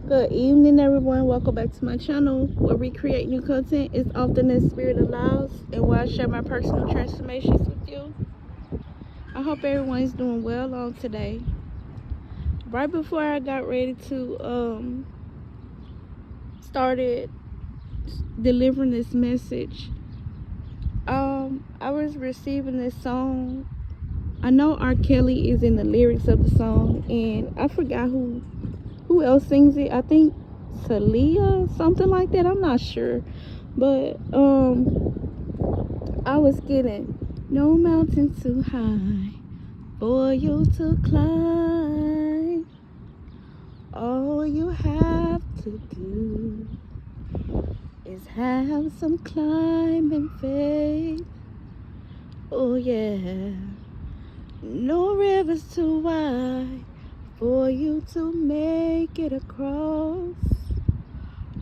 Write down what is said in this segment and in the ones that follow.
Good evening, everyone. Welcome back to my channel where we create new content as often as spirit allows and where I share my personal transformations with you. I hope everyone's doing well on today. Right before I got ready to started delivering this message, I was receiving this song. I know R. Kelly is in the lyrics of the song, and I forgot who else sings it. I think Talia, something like that. I'm not sure. But I was getting no mountain too high for you to climb. All you have to do is have some climbing faith. Oh yeah. No river's too wide for you to make it across.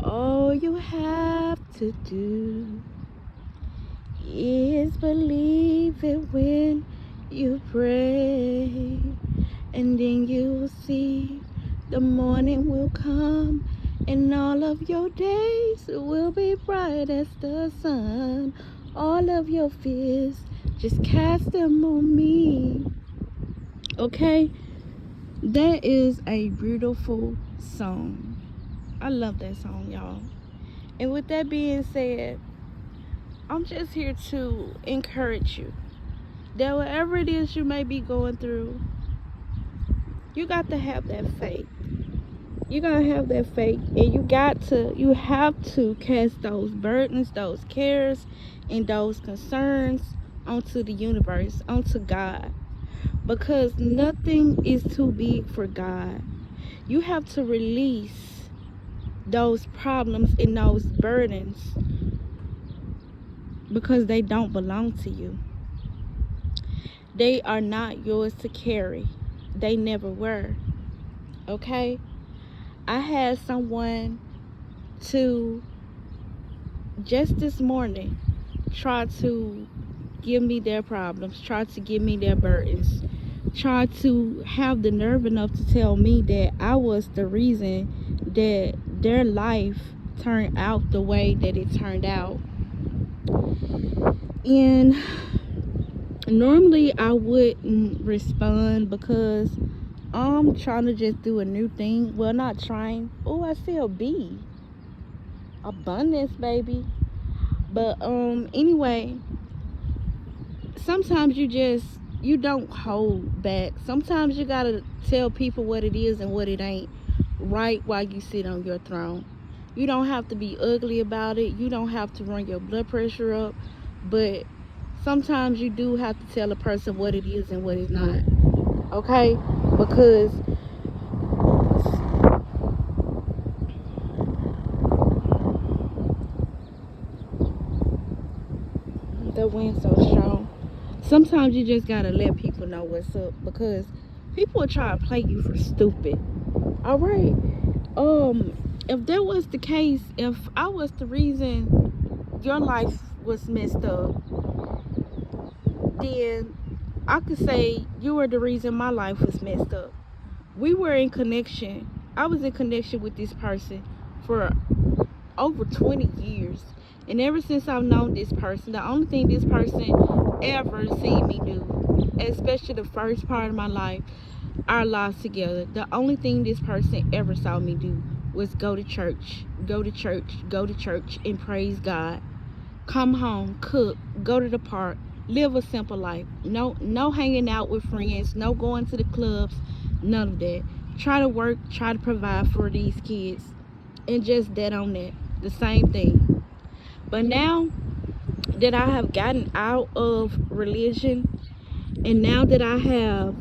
All you have to do is believe it when you pray, and then you'll see the morning will come and all of your days will be bright as the sun. All of your fears, just cast them on me. Okay, that is a beautiful song. I love that song, y'all. And with that being said, I'm just here to encourage you that whatever it is you may be going through, you got to have that faith. You gotta have that faith, and you have to cast those burdens, those cares, and those concerns onto the universe, onto God, because nothing is too big for God. You have to release those problems and those burdens because they don't belong to you. They are not yours to carry. They never were. Okay? I had someone to just this morning try to give me their problems, try to give me their burdens, try to have the nerve enough to tell me that I was the reason that their life turned out the way that it turned out. And normally I wouldn't respond because I'm trying to just do a new thing. Well, not trying. Oh, I see a bee. Abundance, baby. But anyway, sometimes you don't hold back. Sometimes you gotta tell people what it is and what it ain't right while you sit on your throne. You don't have to be ugly about it. You don't have to run your blood pressure up. But sometimes you do have to tell a person what it is and what it's not. Okay? Because the wind's so strong. Sometimes you just gotta let people know what's up, because people will try to play you for stupid. All right. If that was the case, if I was the reason your life was messed up, then I could say you were the reason my life was messed up. We were in connection. I was in connection with this person for over 20 years. And ever since I've known this person, the only thing this person ever seen me do, especially the first part of my life, our lives together, the only thing this person ever saw me do was go to church, go to church, go to church, and praise God. Come home, cook, go to the park, live a simple life. No hanging out with friends, no going to the clubs, none of that. Try to work, try to provide for these kids, and just that on that. The same thing. But now that I have gotten out of religion, and now that I have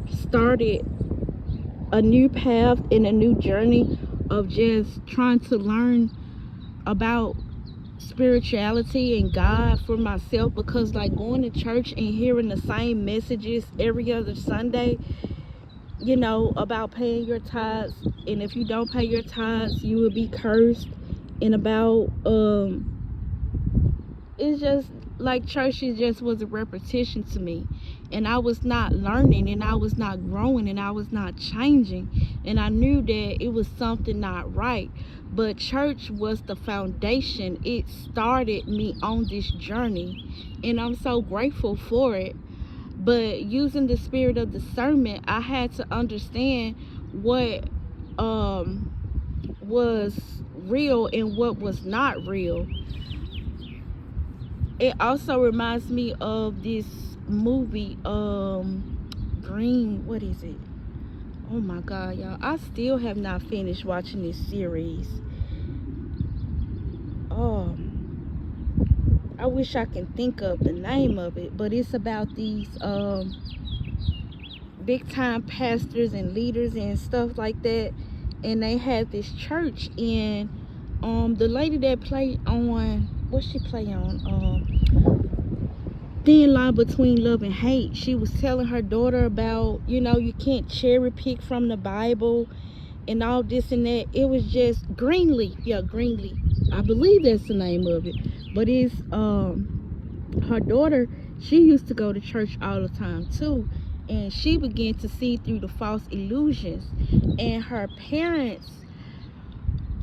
started a new path and a new journey of just trying to learn about spirituality and God for myself, because like going to church and hearing the same messages every other Sunday, about paying your tithes, and if you don't pay your tithes you will be cursed, and about it's just like church just was a repetition to me. and I was not learning, and I was not growing, and I was not changing, and I knew that it was something not right. But church was the foundation. It started me on this journey, and I'm so grateful for it. But using the spirit of discernment, I had to understand what was real and what was not real. It also reminds me of this movie, Green, what is it? Oh my god, y'all, I still have not finished watching this series. I wish I can think of the name of it, but it's about these big time pastors and leaders and stuff like that, and they had this church. And the lady that played on, what she play on, Thin Line Between Love and Hate, she was telling her daughter about, you can't cherry pick from the Bible and all this and that. It was just Greenleaf. Yeah, Greenleaf, I believe that's the name of it. But it's her daughter, she used to go to church all the time too, and she began to see through the false illusions, and her parents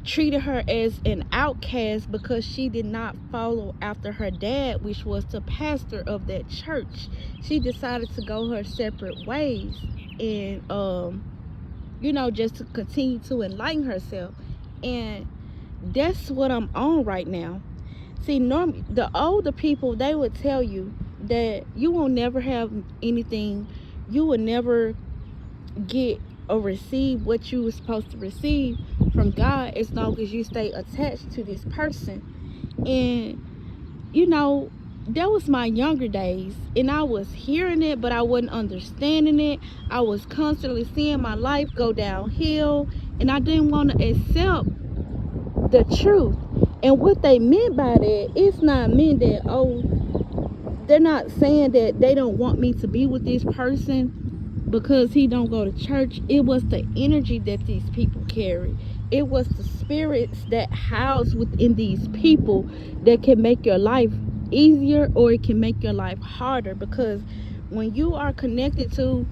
treated her as an outcast because she did not follow after her dad, which was the pastor of that church. She decided to go her separate ways, and just to continue to enlighten herself. And that's what I'm on right now. See, normally the older people, they would tell you that you will never have anything, you will never get or receive what you were supposed to receive from God as long as you stay attached to this person. And that was my younger days, and I was hearing it, but I wasn't understanding it. I was constantly seeing my life go downhill, and I didn't want to accept the truth. And what they meant by that, it's not meant that, they're not saying that they don't want me to be with this person because he don't go to church. It was the energy that these people carry. It was the spirits that house within these people that can make your life easier, or it can make your life harder. Because when you are connected to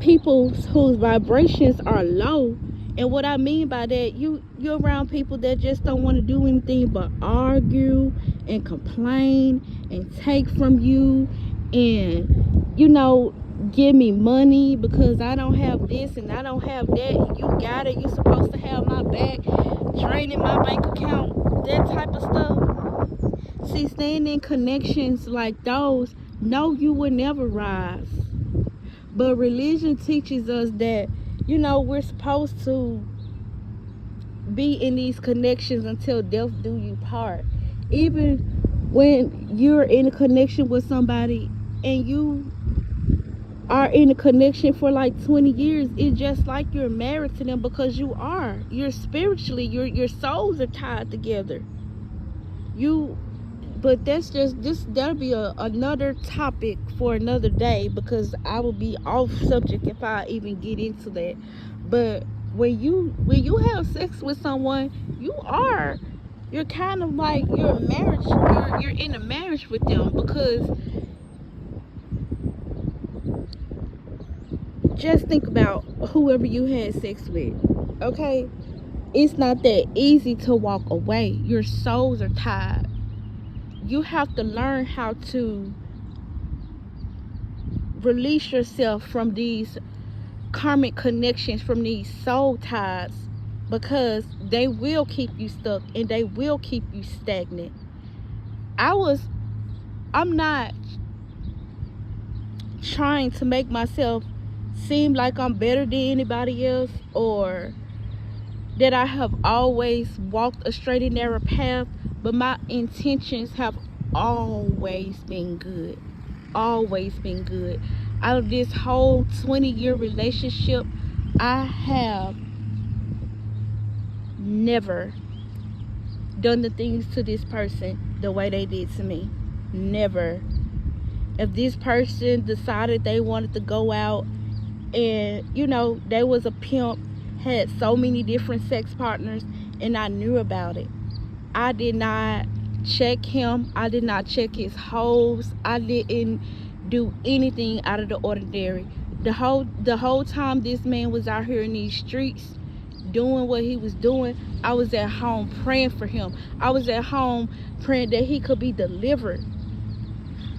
people whose vibrations are low, and what I mean by that, you're around people that just don't want to do anything but argue and complain and take from you, and give me money because I don't have this and I don't have that. You got it. You're supposed to have my back, draining my bank account, that type of stuff. See, staying in connections like those, no, you will never rise. But religion teaches us that, we're supposed to be in these connections until death do you part. Even when you're in a connection with somebody and you are in a connection for like 20 years, it's just like you're married to them, because you're spiritually, your souls are tied together. But that's that'll be another topic for another day, because I will be off subject if I even get into that. But when you have sex with someone, you're kind of like you're in a marriage with them. Because just think about whoever you had sex with, okay? It's not that easy to walk away. Your souls are tied. You have to learn how to release yourself from these karmic connections, from these soul ties, because they will keep you stuck and they will keep you stagnant. I'm not trying to make myself seem like I'm better than anybody else, or that I have always walked a straight and narrow path, but my intentions have always been good. Always been good. Out of this whole 20-year relationship, I have never done the things to this person the way they did to me. Never. If this person decided they wanted to go out and, they was a pimp, had so many different sex partners, and I knew about it, I did not check him. I did not check his hoes. I didn't do anything out of the ordinary. The whole time this man was out here in these streets doing what he was doing, I was at home praying for him. I was at home praying that he could be delivered.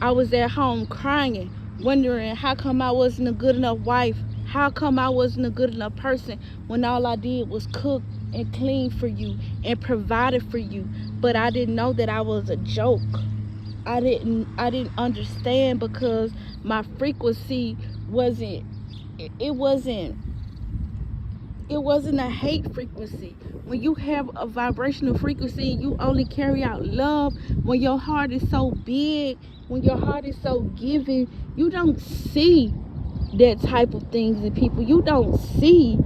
I was at home crying, wondering how come I wasn't a good enough wife, how come I wasn't a good enough person when all I did was cook and clean for you and provided for you. But I didn't know that I was a joke. I didn't understand because my frequency wasn't it wasn't it wasn't a hate frequency. When you have a vibrational frequency, you only carry out love. When your heart is so big, when your heart is so giving, you don't see that type of things in people. You don't see.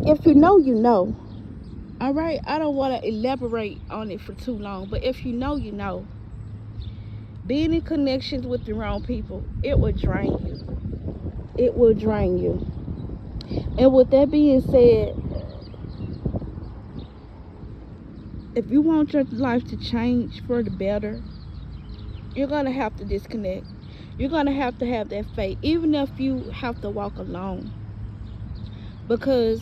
If you know, you know. All right, I don't want to elaborate on it for too long, but if you know, you know. Being in connections with the wrong people, it will drain you. It will drain you. And with that being said, if you want your life to change for the better, you're going to have to disconnect. You're going to have that faith, even if you have to walk alone. Because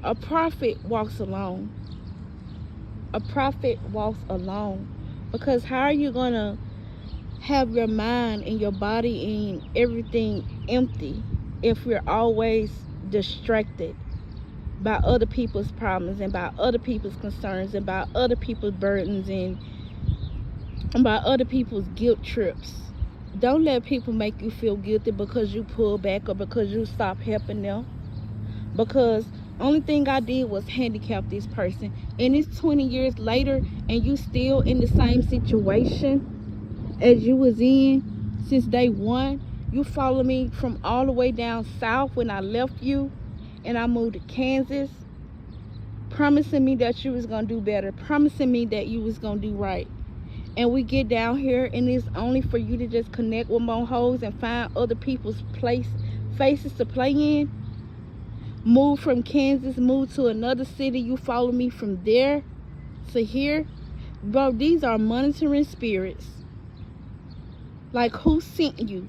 a prophet walks alone. A prophet walks alone. Because how are you going to have your mind and your body and everything empty if you're always distracted by other people's problems and by other people's concerns and by other people's burdens and by other people's guilt trips? Don't let people make you feel guilty because you pull back or because you stop helping them. Because only thing I did was handicap this person, and it's 20 years later and you still in the same situation as you was in since day one. You follow me from all the way down south when I left you and I moved to Kansas, promising me that you was gonna do better, promising me that you was gonna do right. And we get down here and it's only for you to just connect with more hoes and find other people's faces to play in. Move from Kansas, move to another city. You follow me from there to here. Bro, these are monitoring spirits. Like, who sent you?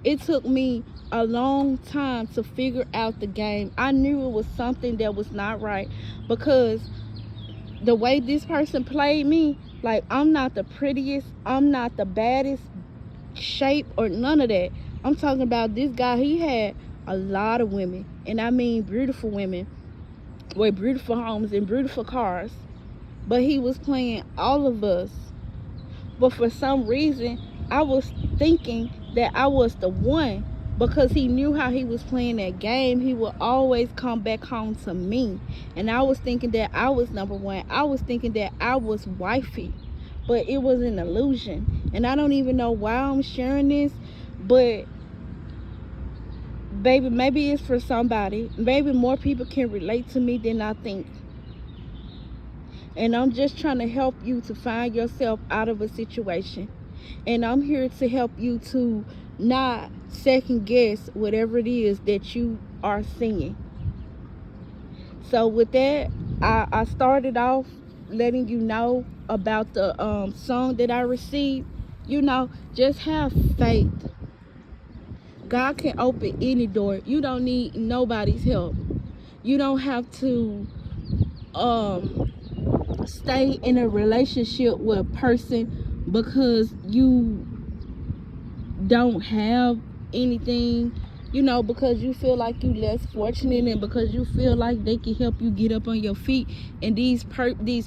It took me a long time to figure out the game. I knew it was something that was not right because the way this person played me, like, I'm not the prettiest, I'm not the baddest shape or none of that. I'm talking about this guy. He had a lot of women, and I mean beautiful women with beautiful homes and beautiful cars, but he was playing all of us. But for some reason I was thinking that I was the one, because he knew how he was playing that game. He would always come back home to me, and I was thinking that I was number one. I was thinking that I was wifey, but it was an illusion. And I don't even know why I'm sharing this, but baby, maybe it's for somebody. Maybe more people can relate to me than I think. And I'm just trying to help you to find yourself out of a situation. And I'm here to help you to not second guess whatever it is that you are seeing. So with that, I started off letting you know about the song that I received. You know, just have faith. God can open any door. You don't need nobody's help. You don't have to stay in a relationship with a person because you don't have anything, you know, because you feel like you less fortunate and because you feel like they can help you get up on your feet, and these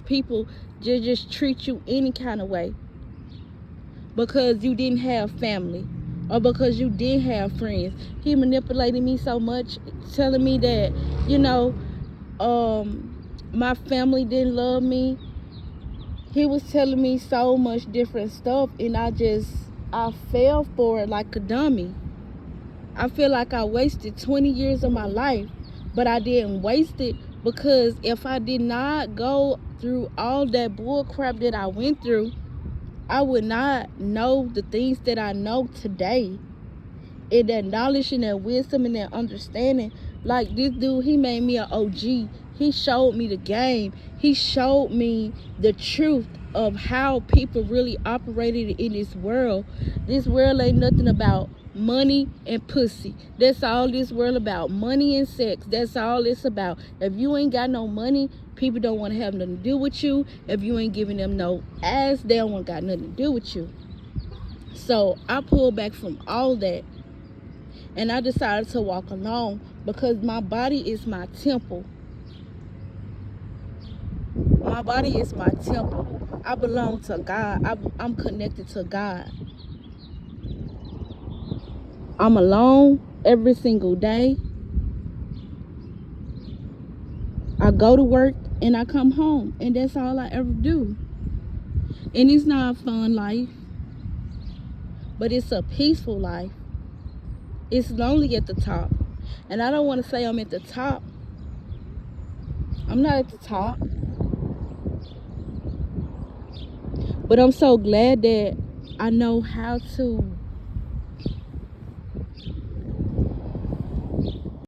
people just treat you any kind of way because you didn't have family or because you did have friends. He manipulated me so much, telling me that, you know, my family didn't love me. He was telling me so much different stuff, and I fell for it like a dummy. I feel like I wasted 20 years of my life, but I didn't waste it, because if I did not go through all that bull crap that I went through, I would not know the things that I know today. And that knowledge and that wisdom and that understanding. Like this dude, he made me an OG. He showed me the game. He showed me the truth of how people really operated in this world. This world ain't nothing about money and pussy. That's all this world about. Money and sex. That's all it's about. If you ain't got no money, people don't want to have nothing to do with you. If you ain't giving them no ass, they don't want got nothing to do with you. So I pulled back from all that, and I decided to walk alone, because my body is my temple. My body is my temple. I belong to God. I'm connected to God. I'm alone every single day. I go to work and I come home, and that's all I ever do. And it's not a fun life, but it's a peaceful life. It's lonely at the top. And I don't want to say I'm at the top. I'm not at the top. But I'm so glad that I know how to